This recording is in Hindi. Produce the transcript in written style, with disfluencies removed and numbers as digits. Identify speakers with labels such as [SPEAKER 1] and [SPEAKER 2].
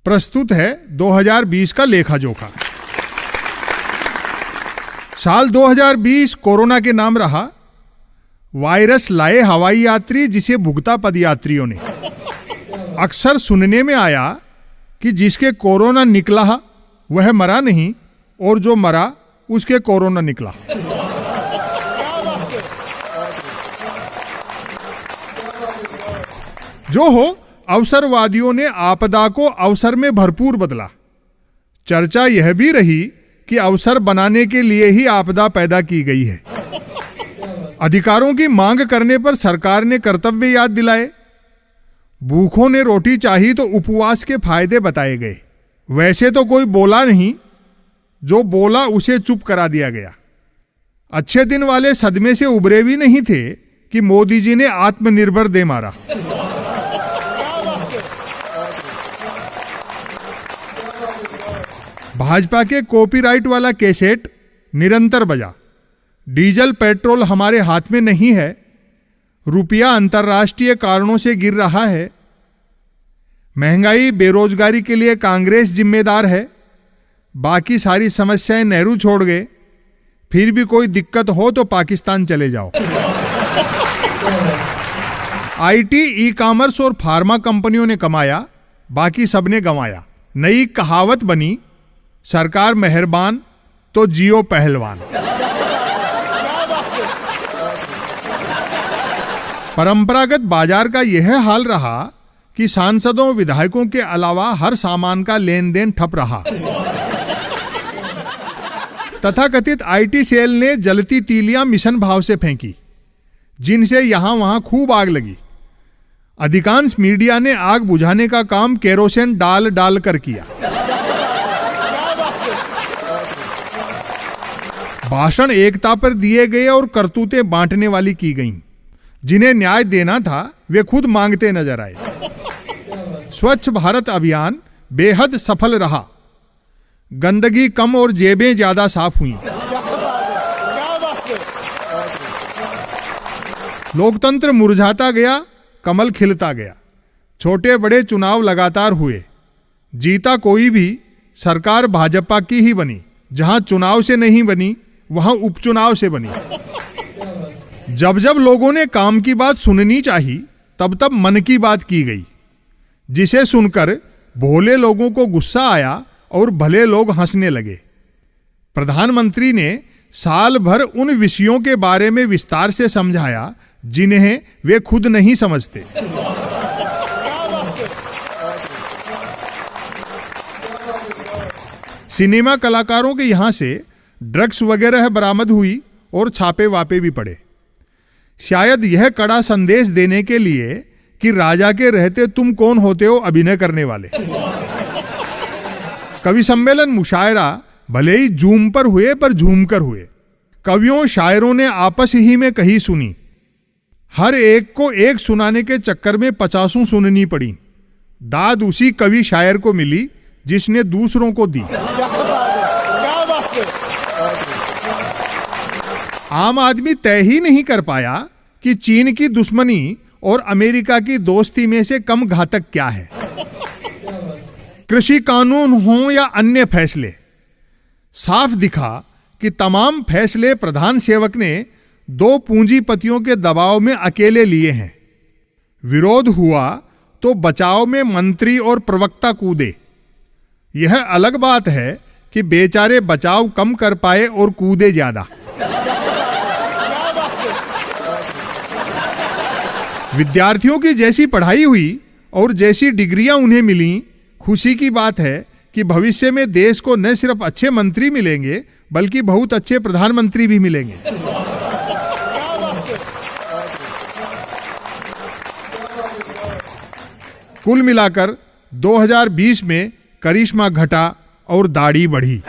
[SPEAKER 1] प्रस्तुत है 2020 का लेखा जोखा। साल 2020 कोरोना के नाम रहा। वायरस लाए हवाई यात्री जिसे भुगता पदयात्रियों ने। अक्सर सुनने में आया कि जिसके कोरोना निकला वह मरा नहीं और जो मरा उसके कोरोना निकला। जो हो, अवसरवादियों ने आपदा को अवसर में भरपूर बदला। चर्चा यह भी रही कि अवसर बनाने के लिए ही आपदा पैदा की गई है। अधिकारों की मांग करने पर सरकार ने कर्तव्य याद दिलाए। भूखों ने रोटी चाही तो उपवास के फायदे बताए गए। वैसे तो कोई बोला नहीं, जो बोला उसे चुप करा दिया गया। अच्छे दिन वाले सदमे से उबरे भी नहीं थे कि मोदी जी ने आत्मनिर्भर दे मारा। भाजपा के कॉपीराइट वाला कैसेट निरंतर बजा। डीजल पेट्रोल हमारे हाथ में नहीं है, रुपया अंतर्राष्ट्रीय कारणों से गिर रहा है। महंगाई बेरोजगारी के लिए कांग्रेस जिम्मेदार है, बाकी सारी समस्याएं नेहरू छोड़ गए। फिर भी कोई दिक्कत हो तो पाकिस्तान चले जाओ। आईटी, ई कॉमर्स और फार्मा कंपनियों ने कमाया, बाकी सबने गंवाया। नई कहावत बनी, सरकार मेहरबान तो जियो पहलवान। परंपरागत बाजार का यह हाल रहा कि सांसदों विधायकों के अलावा हर सामान का लेन देन ठप रहा। तथाकथित आईटी सेल ने जलती तीलियां मिशन भाव से फेंकी, जिनसे यहां वहां खूब आग लगी। अधिकांश मीडिया ने आग बुझाने का काम केरोसिन डाल डाल कर किया। भाषण एकता पर दिए गए और करतूतें बांटने वाली की गईं। जिन्हें न्याय देना था वे खुद मांगते नजर आए। स्वच्छ भारत अभियान बेहद सफल रहा। गंदगी कम और जेबें ज्यादा साफ हुई। लोकतंत्र मुरझाता गया, कमल खिलता गया। छोटे बड़े चुनाव लगातार हुए। जीता कोई भी, सरकार भाजपा की ही बनी। जहां चुनाव से नहीं बनी वहां उपचुनाव से बनी। जब जब लोगों ने काम की बात सुननी चाही, तब तब मन की बात की गई, जिसे सुनकर भोले लोगों को गुस्सा आया और भले लोग हंसने लगे। प्रधानमंत्री ने साल भर उन विषयों के बारे में विस्तार से समझाया जिन्हें वे खुद नहीं समझते। सिनेमा कलाकारों के यहां से ड्रग्स वगैरह बरामद हुई और छापे वापे भी पड़े। शायद यह कड़ा संदेश देने के लिए कि राजा के रहते तुम कौन होते हो अभिनय करने वाले। कवि सम्मेलन मुशायरा भले ही जूम पर हुए पर झूम कर हुए। कवियों शायरों ने आपस ही में कही सुनी। हर एक को एक सुनाने के चक्कर में 50 सुननी पड़ी। दाद उसी कवि शायर को मिली जिसने दूसरों को दी। आम आदमी तय ही नहीं कर पाया कि चीन की दुश्मनी और अमेरिका की दोस्ती में से कम घातक क्या है। कृषि कानून हो या अन्य फैसले, साफ दिखा कि तमाम फैसले प्रधान सेवक ने 2 पूंजीपतियों के दबाव में अकेले लिए हैं। विरोध हुआ तो बचाव में मंत्री और प्रवक्ता कूदे। यह अलग बात है कि बेचारे बचाव कम कर पाए और कूदे ज्यादा। विद्यार्थियों की जैसी पढ़ाई हुई और जैसी डिग्रियां उन्हें मिली, खुशी की बात है कि भविष्य में देश को न सिर्फ अच्छे मंत्री मिलेंगे बल्कि बहुत अच्छे प्रधानमंत्री भी मिलेंगे। कुल मिलाकर 2020 में करिश्मा घटा और दाढ़ी बढ़ी।